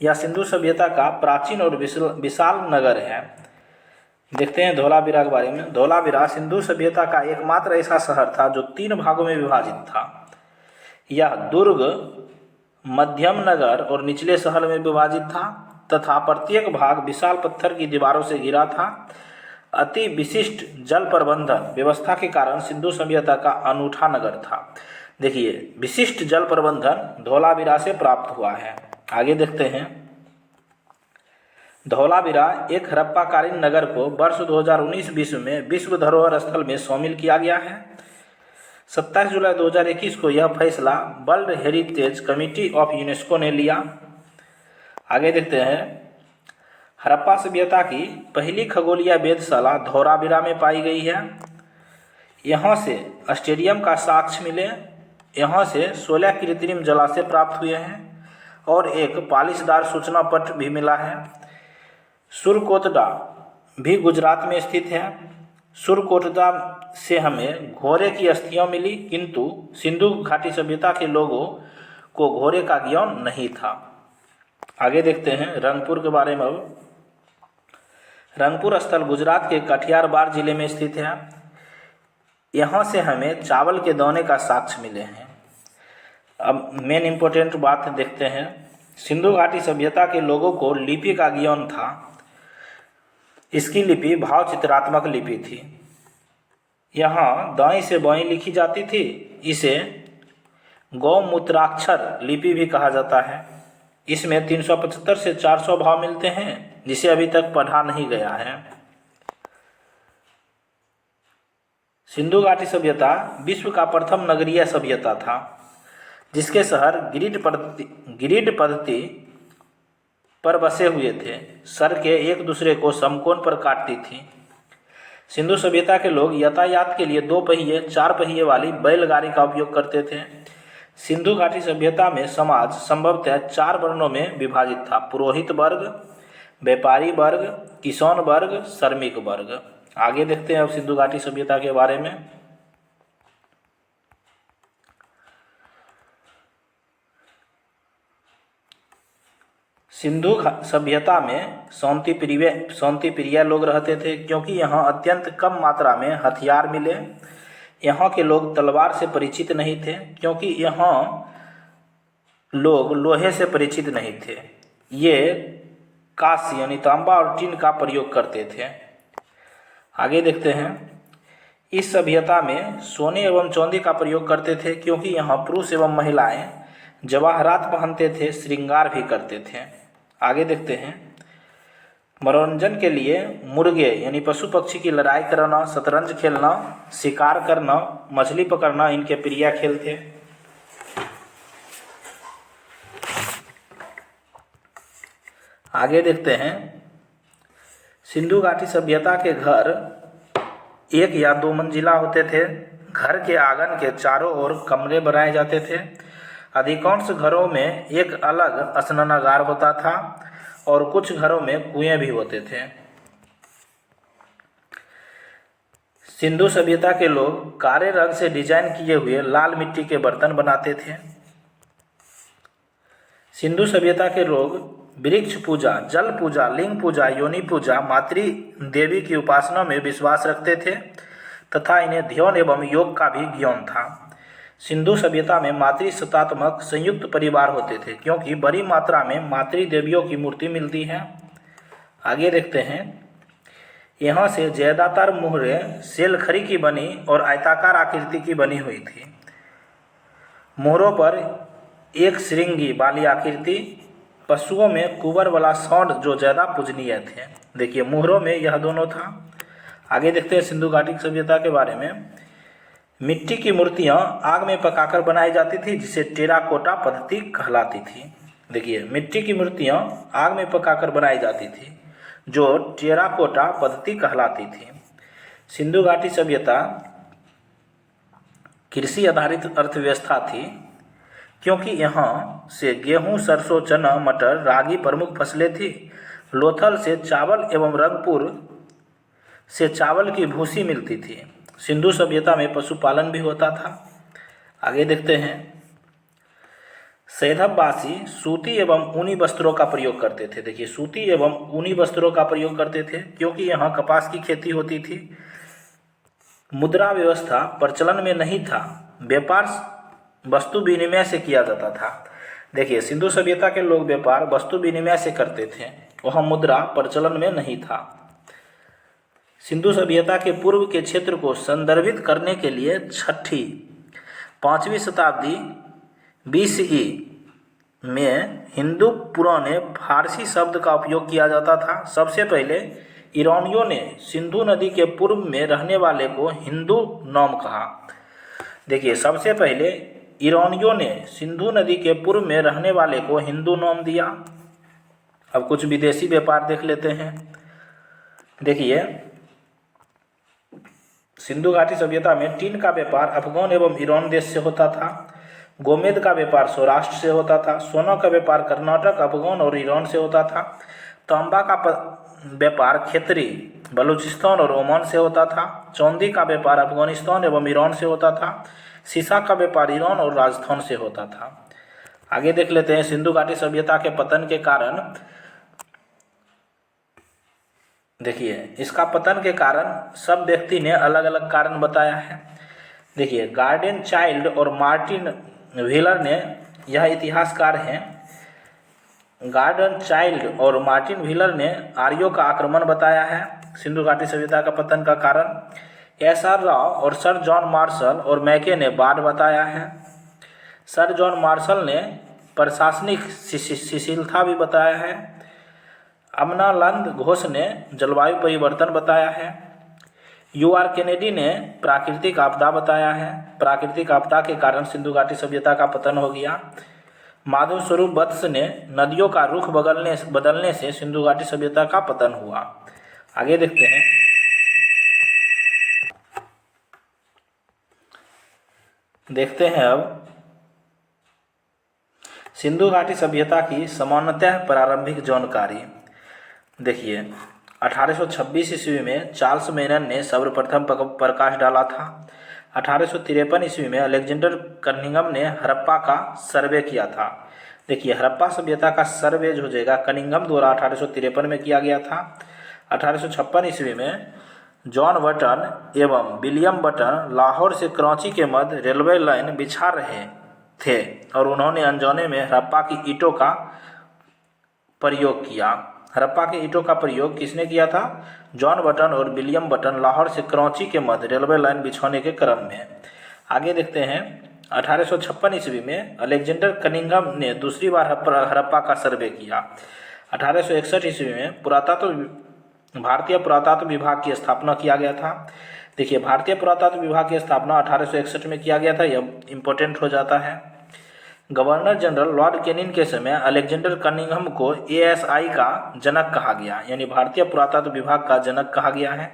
यह सिंधु सभ्यता का प्राचीन और विशाल नगर है। देखते हैं धौलावीरा के बारे में। धौलावीरा सिंधु सभ्यता का एकमात्र ऐसा शहर था जो 3 भागों में विभाजित था। यह दुर्ग, मध्यम नगर और निचले शहर में विभाजित था तथा प्रत्येक भाग विशाल पत्थर की दीवारों से घिरा था। अति विशिष्ट जल प्रबंधन व्यवस्था के कारण सिंधु सभ्यता का अनूठा नगर था। देखिए, विशिष्ट जल प्रबंधन धौलावीरा से प्राप्त हुआ है। आगे देखते हैं, धौलावीरा एक हड़प्पाकालीन नगर को वर्ष 2019-20 में विश्व धरोहर स्थल में शामिल किया गया है। 27 जुलाई 2021 को यह फैसला world heritage committee of UNESCO ने लिया। आगे देखते हैं, हड़प्पा सभ्यता की पहली खगोलीय वेधशाला धौलावीरा में पाई गई है। यहाँ से स्टेडियम का साक्ष्य मिले। यहाँ से 16 कृत्रिम जलाशय प्राप्त हुए हैं और एक पालिशदार सूचना पत्र भी मिला है। सुरकोटडा भी गुजरात में स्थित है। सुरकोटडा से हमें घोड़े की अस्थियां मिली, किंतु सिंधु घाटी सभ्यता के लोगों को घोड़े का ज्ञान नहीं था। आगे देखते हैं रंगपुर के बारे में। अब रंगपुर स्थल गुजरात के कठियावाड़ जिले में स्थित है। यहाँ से हमें चावल के दाने का साक्ष्य मिले हैं। अब मेन इम्पोर्टेंट बात देखते हैं। सिंधु घाटी सभ्यता के लोगों को लिपि का ज्ञान था। इसकी लिपि भाव चित्रात्मक लिपि थी। यहाँ दाएं से बाएं लिखी जाती थी। इसे गौमूत्राक्षर लिपि भी कहा जाता है। इसमें 375 से 400 भाव मिलते हैं, जिसे अभी तक पढ़ा नहीं गया है। सिंधु घाटी सभ्यता विश्व का प्रथम नगरीय सभ्यता था, जिसके शहर ग्रिड पद्धति पर बसे हुए थे। सड़कें एक दूसरे को समकोण पर काटती थी। सिंधु सभ्यता के लोग यातायात के लिए 2 पहिए 4 पहिए वाली बैलगाड़ी का उपयोग करते थे। सिंधु घाटी सभ्यता में समाज संभवतः 4 वर्णों में विभाजित था: पुरोहित वर्ग, व्यापारी वर्ग, किसान वर्ग, श्रमिक वर्ग। आगे देखते हैं अब सिंधु घाटी सभ्यता के बारे में। सिंधु सभ्यता में शांति प्रिय लोग रहते थे, क्योंकि यहाँ अत्यंत कम मात्रा में हथियार मिले। यहाँ के लोग तलवार से परिचित नहीं थे, क्योंकि यहाँ लोग लोहे से परिचित नहीं थे। ये कांस्य यानी तांबा और टीन का प्रयोग करते थे। आगे देखते हैं, इस सभ्यता में सोने एवं चांदी का प्रयोग करते थे, क्योंकि यहाँ पुरुष एवं महिलाएं जवाहरात पहनते थे, श्रृंगार भी करते थे। आगे देखते हैं, मनोरंजन के लिए मुर्गे यानी पशु पक्षी की लड़ाई कराना, शतरंज खेलना, शिकार करना, मछली पकड़ना इनके प्रिय खेल थे। आगे देखते हैं, सिंधु घाटी सभ्यता के घर 1 या 2 मंजिला होते थे। घर के आंगन के चारों ओर कमरे बनाए जाते थे। अधिकांश घरों में एक अलग स्नानागार होता था और कुछ घरों में कुएं भी होते थे। सिंधु सभ्यता के लोग काले रंग से डिजाइन किए हुए लाल मिट्टी के बर्तन बनाते थे। सिंधु सभ्यता के लोग वृक्ष पूजा, जल पूजा, लिंग पूजा, योनि पूजा, मातृ देवी की उपासना में विश्वास रखते थे तथा इन्हें ध्यान एवं योग का भी ज्ञान था। सिंधु सभ्यता में मातृसत्तात्मक संयुक्त परिवार होते थे क्योंकि बड़ी मात्रा में मातृ देवियों की मूर्ति मिलती है। आगे देखते हैं, यहाँ से ज्यादातर मोहरें सेलखड़ी की बनी और आयताकार आकृति की बनी हुई थी। मोहरों पर एक श्रृंगी वाली आकृति, पशुओं में कुंवर वाला सांड जो ज़्यादा पूजनीय थे। देखिए मोहरों में यह दोनों था। आगे देखते हैं सिंधु घाटी सभ्यता के बारे में। मिट्टी की मूर्तियाँ आग में पकाकर बनाई जाती थी जिसे टेराकोटा पद्धति कहलाती थी। देखिए मिट्टी की मूर्तियाँ आग में पकाकर बनाई जाती थी जो टेराकोटा पद्धति कहलाती थी। सिंधु घाटी सभ्यता कृषि आधारित अर्थव्यवस्था थी क्योंकि यहाँ से गेहूं, सरसों, चना, मटर, रागी प्रमुख फसलें थी। लोथल से चावल एवं रंगपुर से चावल की भूसी मिलती थी। सिंधु सभ्यता में पशुपालन भी होता था। आगे देखते हैं, सैंधववासी सूती एवं ऊनी वस्त्रों का प्रयोग करते थे। देखिए सूती एवं ऊनी वस्त्रों का प्रयोग करते थे क्योंकि यहाँ कपास की खेती होती थी। मुद्रा व्यवस्था प्रचलन में नहीं था, व्यापार वस्तु विनिमय से किया जाता था। देखिए सिंधु सभ्यता के लोग व्यापार वस्तु विनिमय से करते थे, वह मुद्रा प्रचलन में नहीं था। सिंधु सभ्यता के पूर्व के क्षेत्र को संदर्भित करने के लिए 5वीं शताब्दी BCE में हिंदू पुराने फारसी शब्द का उपयोग किया जाता था। सबसे पहले ईरानियों ने सिंधु नदी के पूर्व में रहने वाले को हिंदू नाम कहा। देखिए सबसे पहले ईरानियों ने सिंधु नदी के पूर्व में रहने वाले को हिंदू नाम दिया। अब कुछ विदेशी व्यापार देख लेते हैं। देखिए सिंधु घाटी सभ्यता में टीन का व्यापार अफगान एवं ईरान देश से होता था। गोमेद का व्यापार सौराष्ट्र से होता था। सोना का व्यापार कर्नाटक, अफगान और ईरान से होता था। तांबा का व्यापार खेतरी, बलूचिस्तान और ओमान से होता था। चांदी का व्यापार अफगानिस्तान एवं ईरान से होता था। सीसा का व्यापार ईरान और राजस्थान से होता था। आगे देख लेते हैं, सिंधु घाटी सभ्यता के पतन के कारण। देखिए इसका पतन के कारण सब व्यक्ति ने अलग अलग कारण बताया है। देखिए गार्डन चाइल्ड और मार्टिन व्हीलर ने, यह इतिहासकार हैं, गार्डन चाइल्ड और मार्टिन व्हीलर ने आर्यों का आक्रमण बताया है सिंधु घाटी सभ्यता का पतन का कारण। SR राव और सर जॉन मार्शल और मैके ने बाढ़ बताया है। सर जॉन मार्शल ने प्रशासनिक शिथिलता भी बताया है। अमनानंद घोष ने जलवायु परिवर्तन बताया है। UR केनेडी ने प्राकृतिक आपदा बताया है। प्राकृतिक आपदा के कारण सिंधु घाटी सभ्यता का पतन हो गया। माधव स्वरूप वत्स ने नदियों का रुख बदलने से सिंधु घाटी सभ्यता का पतन हुआ। आगे देखते हैं, अब सिंधु घाटी सभ्यता की सामान्यतः प्रारंभिक जानकारी। देखिए 1826 ईस्वी में चार्ल्स मेनन ने सर्वप्रथम प्रकाश डाला था। 1853 ईस्वी में अलेक्जेंडर कनिंघम ने हड़प्पा का सर्वे किया था। देखिए हड़प्पा सभ्यता का सर्वे जो हो जाएगा कनिंघम द्वारा 1853 में किया गया था। 1856 ईस्वी में जॉन बटन एवं विलियम बटन लाहौर से कराची के मध्य रेलवे लाइन बिछा रहे थे और उन्होंने अनजाने में हड़प्पा की ईंटों का प्रयोग किया। हड़प्पा के ईंटों का प्रयोग किसने किया था? जॉन बटन और विलियम बटन लाहौर से कराची के मध्य रेलवे लाइन बिछाने के क्रम में। आगे देखते हैं, 1856 ईस्वी में अलेक्जेंडर कनिंघम ने दूसरी बार हड़प्पा का सर्वे किया। 1861 ईस्वी में भारतीय पुरातत्व विभाग की स्थापना किया गया था। देखिए, भारतीय पुरातत्व विभाग की स्थापना 1861 में किया गया था, यह इम्पोर्टेंट हो जाता है। गवर्नर जनरल लॉर्ड कैनिंग के समय अलेक्जेंडर कनिंघम को ASI का जनक कहा गया, यानी भारतीय पुरातत्व विभाग का जनक कहा गया है।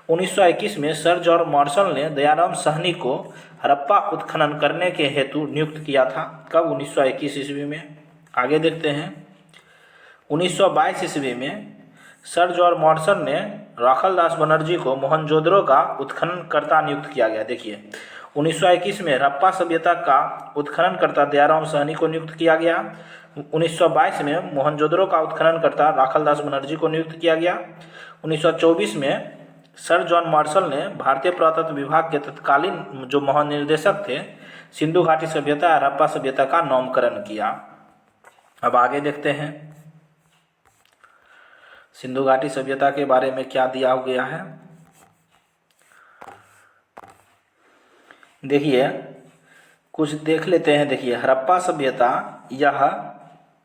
1921 में सर जॉर्ज मार्शल ने दयाराम साहनी को हड़प्पा उत्खनन करने के हेतु नियुक्त किया था। कब? 1921 ईस्वी में। आगे देखते हैं। 1922 ईस्वी में सर जॉर्ज मार्शल ने राखालदास बनर्जी को मोहनजोदड़ो का उत्खननकर्ता नियुक्त किया गया। देखिए, 1921 में हड़प्पा सभ्यता का उत्खननकर्ता दयाराम साहनी को नियुक्त किया गया। 1922 में मोहनजोदड़ो का उत्खननकर्ता राखालदास बनर्जी को नियुक्त किया गया। 1924 में सर जॉन मार्शल ने भारतीय पुरातत्व विभाग के तत्कालीन जो महानिदेशक थे, सिंधु घाटी सभ्यता और हड़प्पा सभ्यता का नामकरण किया। अब आगे देखते हैं सिंधु घाटी सभ्यता के बारे में क्या दिया गया है। देखिए, कुछ देख लेते हैं। देखिए, हड़प्पा सभ्यता यह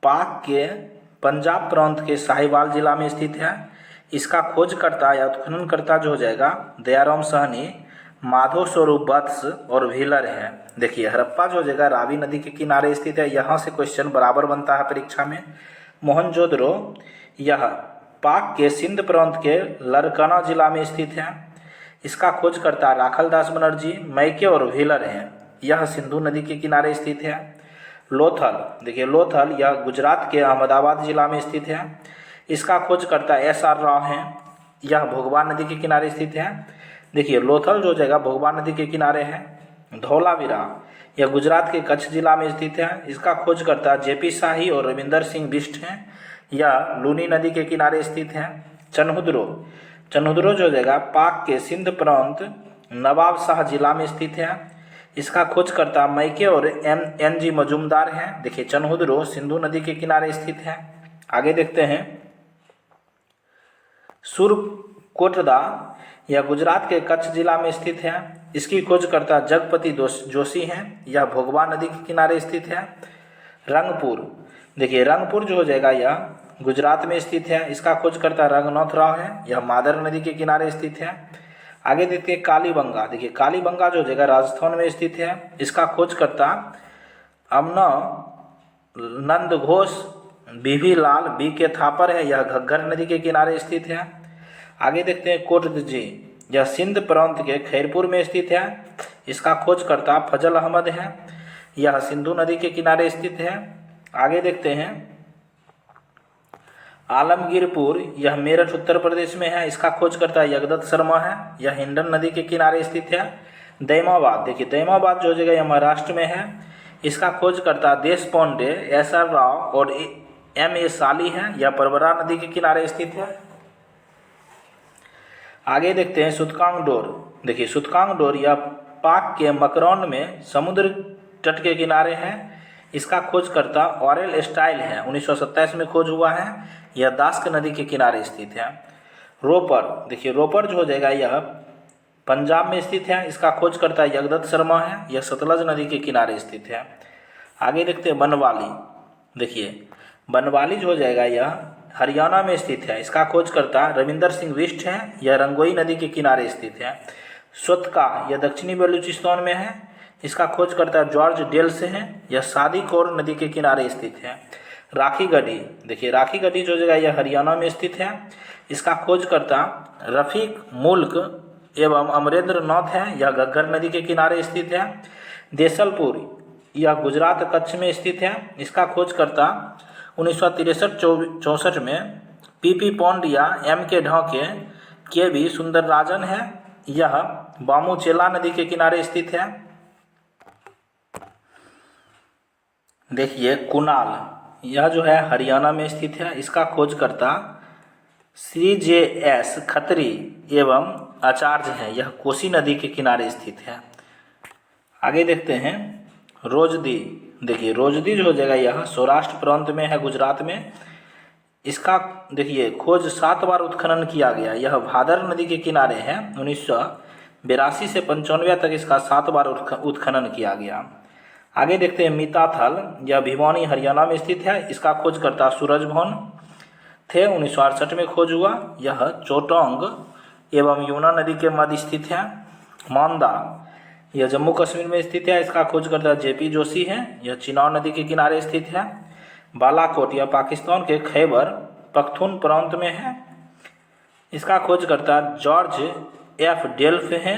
पाक के पंजाब प्रांत के साहिवाल जिला में स्थित है। इसका खोजकर्ता या उत्खननकर्ता जो हो जाएगा दयाराम साहनी, माधव स्वरूप वत्स और व्हीलर है। देखिए, हड़प्पा जो जगह रावी नदी के किनारे स्थित है, यहाँ से क्वेश्चन बराबर बनता है परीक्षा में। मोहनजोदड़ो यह पाक के सिंध प्रांत के लरकाना जिला में स्थित है। इसका खोजकर्ता राखालदास बनर्जी, मैके और व्हीलर हैं। यह सिंधु नदी के किनारे स्थित है। लोथल, देखिए लोथल यह गुजरात के अहमदाबाद जिला में स्थित है। इसका खोजकर्ता SR राव हैं। यह भोगवा नदी के किनारे स्थित है। देखिए, लोथल जो जगह भोगवा नदी के किनारे है। धौलावीरा यह गुजरात के कच्छ जिला में स्थित है। इसका खोजकर्ता JP शाही और रविंदर सिंह बिष्ट हैं। यह लूनी नदी के किनारे स्थित है। चन्हुद्रो जो जगह पाक के सिंध प्रांत नवाब शाह जिला में स्थित है। इसका खोजकर्ता मैके और NG मजूमदार हैं। देखिए, चन्हुद्रो सिंधु नदी के किनारे स्थित है। आगे देखते हैं। सुरकोटदा यह गुजरात के कच्छ जिला में स्थित है। इसकी खोजकर्ता जगपति जोशी हैं। यह भोगवा नदी के किनारे स्थित है। रंगपुर, देखिए रंगपुर जो हो जाएगा यह गुजरात में स्थित है। इसका खोजकर्ता रंगनाथ राव है। यह मादर नदी के किनारे स्थित है। आगे देखते हैं कालीबंगा। देखिए, कालीबंगा जो जगह राजस्थान में स्थित है। इसका खोजकर्ता अमना नंद घोष, BV लाल, BK थापर है। यह घग्गर नदी के किनारे स्थित है। आगे देखते हैं कोटदजी, यह सिंध प्रांत के खैरपुर में स्थित है। इसका खोजकर्ता फजल अहमद है। यह सिंधु नदी के किनारे स्थित है। आगे देखते हैं आलमगीरपुर, यह मेरठ उत्तर प्रदेश में है। इसका खोजकर्ता जगदत्त शर्मा है। यह हिंडन नदी के किनारे स्थित है। दैमाबाद, देखिए दैमाबाद जो जगह यह महाराष्ट्र में है। इसका खोजकर्ता देश पांडे, SR राव और MA साली हैं। यह परबरा नदी के किनारे स्थित है। आगे देखते हैं सुतकांगडोर। देखिए, सुतकांगडोर यह पाक के मकरौन में समुद्र तट के किनारे है। इसका खोजकर्ता ऑरेल स्टाइल है। 1927 में खोज हुआ है। यह दास्क नदी के किनारे स्थित है। रोपर, देखिए रोपर जो हो जाएगा यह पंजाब में स्थित है। इसका खोजकर्ता जगदत्त शर्मा है। यह सतलज नदी के किनारे स्थित है। आगे देखते हैं बनवाली। देखिए, बनवाली जो हो जाएगा यह हरियाणा में स्थित है। इसका खोजकर्ता रविंदर सिंह बिष्ट हैं। यह रंगोई नदी के किनारे स्थित है। स्वतका, यह दक्षिणी बलूचिस्तान में है। इसका खोजकर्ता जॉर्ज डेल्स हैं। यह सादीकोर नदी के किनारे स्थित है। राखीगढ़ी, देखिए राखीगढ़ी जो जगह यह हरियाणा में स्थित है। इसका खोजकर्ता रफीक मुल्क एवं अमरेंद्र नाथ हैं। यह घग्गर नदी के किनारे स्थित है। देसलपुर, यह गुजरात कच्छ में स्थित है। इसका खोजकर्ता 1963-64 में PP पॉन्ड या MK ढाके KV सुंदरराजन है। यह बामूचेला नदी के किनारे स्थित है। देखिए, कुनाल, यह जो है हरियाणा में स्थित है। इसका खोजकर्ता CJS खत्री एवं आचार्य है। यह कोसी नदी के किनारे स्थित है। आगे देखते हैं रोजदी। देखिए, रोजदी जो हो जाएगा यह सौराष्ट्र प्रांत में है, गुजरात में। इसका देखिए खोज 7 बार उत्खनन किया गया। यह भादर नदी के किनारे है। 1982 से 95 तक इसका 7 बार उत्खनन किया गया। आगे देखते हैं मीताथल, यह भिवानी हरियाणा में स्थित है। इसका खोजकर्ता सूरज भवन। थे 1968 में खोज हुआ। यह चोटोंग एवं यमुना नदी के मध्य स्थित है। मांदा यह जम्मू कश्मीर में स्थित है, इसका खोजकर्ता जेपी जोशी है। यह चिनाब नदी के किनारे स्थित है। बालाकोट यह पाकिस्तान के खैबर पख्तून प्रांत में है, इसका खोजकर्ता जॉर्ज एफ डेल्फ है।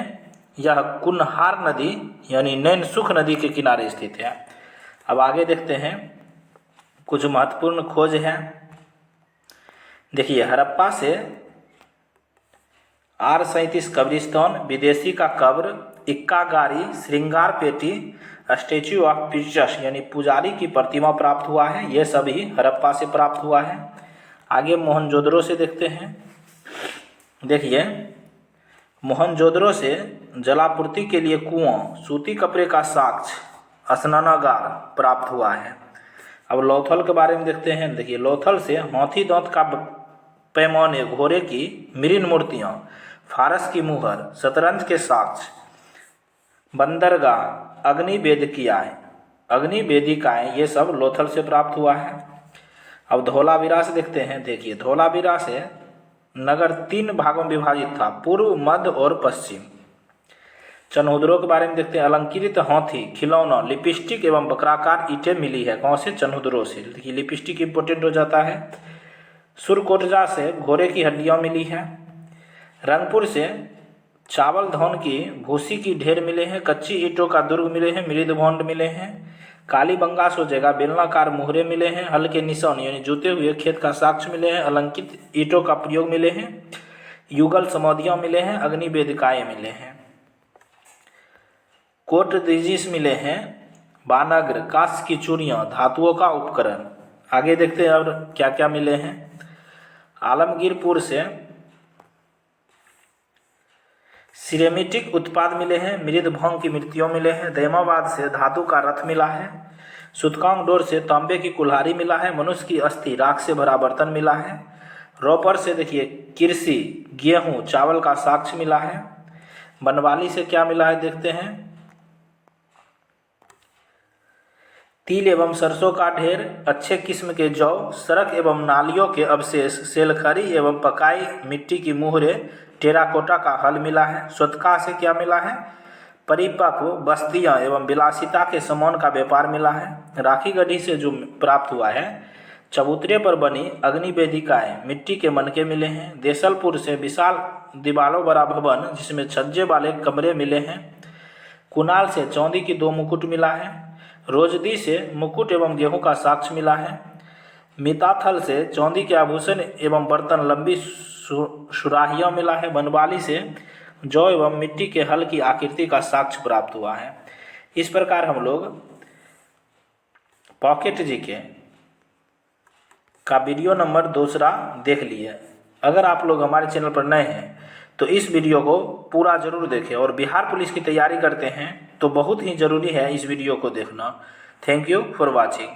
यह कुनहार नदी यानी नैनसुख नदी के किनारे स्थित है। अब आगे देखते हैं कुछ महत्वपूर्ण खोज है। देखिए, हड़प्पा से R37 कब्रिस्तान, विदेशी का कब्र, इक्का गारी, श्रृंगार पेटी, स्टैच्यू ऑफ पीचस यानी पुजारी की प्रतिमा प्राप्त हुआ है। ये सभी हड़प्पा से प्राप्त हुआ है। आगे मोहनजोदड़ो से देखते हैं। देखिए, मोहनजोदड़ो से जलापूर्ति के लिए कुआं, सूती कपड़े का साक्ष्य, स्नानागार प्राप्त हुआ है। अब लोथल के बारे में देखते हैं। देखिए, लोथल से हाथी दांत का पैमाने, घोड़े की मृण मूर्तियाँ, फारस की मुहर, शतरंज के साक्ष्य, बंदरगाह, अग्निवेदिकाएँ ये सब लोथल से प्राप्त हुआ है। अब धौलावीरा से देखते हैं। देखिए, धौलावीरा से नगर 3 भागों में विभाजित था, पूर्व, मध्य और पश्चिम। चनहुदरो के बारे में देखते हैं। अलंकृत हाथी, खिलौना, लिपस्टिक एवं वक्राकार ईंटें मिली है। कौन से? चनहुदरो से। देखिए, लिपस्टिक इंपोर्टेंट हो जाता है। सुरकोटजा से घोड़े की हड्डियाँ मिली हैं। रंगपुर से चावल धान की भूसी की ढेर मिले हैं। कच्ची ईंटों का दुर्ग मिले हैं। मृदभांड मिले हैं। कालीबंगा सो जगह बेलनाकार मुहरे मिले हैं। हल के निशान यानी जूते हुए खेत का साक्ष्य मिले हैं। अलंकृत ईंटों का प्रयोग मिले हैं। युगल समाधियाँ मिले हैं। अग्निवेदिकाएँ मिले हैं। कोट दिजिस मिले हैं। बानग्र, कांस्य की चूड़ियाँ, धातुओं का उपकरण। आगे देखते हैं और क्या क्या मिले हैं। आलमगीरपुर से सिरेमिटिक उत्पाद मिले हैं। मृदभंग की मूर्तियाँ मिले हैं। दैमाबाद से धातु का रथ मिला है। सुतकांगडोर से तांबे की कुल्हाड़ी मिला है। मनुष्य की अस्थि, राख से भरा बर्तन मिला है। रोपर से देखिए कृषि, गेहूँ, चावल का साक्ष्य मिला है। बनवाली से क्या मिला है देखते हैं। तिल एवं सरसों का ढेर, अच्छे किस्म के जौ, सड़क एवं नालियों के अवशेष, सेलखरी एवं पकाई मिट्टी की मुहरे, टेराकोटा का हल मिला है। स्वतका से क्या मिला है? परिपक्व बस्तियां एवं विलासिता के सामान का व्यापार मिला है। राखी गढ़ी से जो प्राप्त हुआ है, चबूतरे पर बनी अग्निवेदिकाएँ, मिट्टी के मनके मिले हैं। देसलपुर से विशाल दीवारों बड़ा भवन जिसमें छज्जे वाले कमरे मिले हैं। कुनाल से चांदी की 2 मुकुट मिला है। रोजदी से मुकुट एवं गेहूं का साक्ष्य मिला है। मिताथल से चांदी के आभूषण एवं बर्तन, लंबी सुराहियाँ मिला है। बनवाली से जौ एवं मिट्टी के हल की आकृति का साक्ष्य प्राप्त हुआ है। इस प्रकार हम लोग पॉकेट जीके का वीडियो नंबर 2 देख लिए। अगर आप लोग हमारे चैनल पर नए हैं तो इस वीडियो को पूरा जरूर देखें, और बिहार पुलिस की तैयारी करते हैं तो बहुत ही ज़रूरी है इस वीडियो को देखना। Thank you for watching.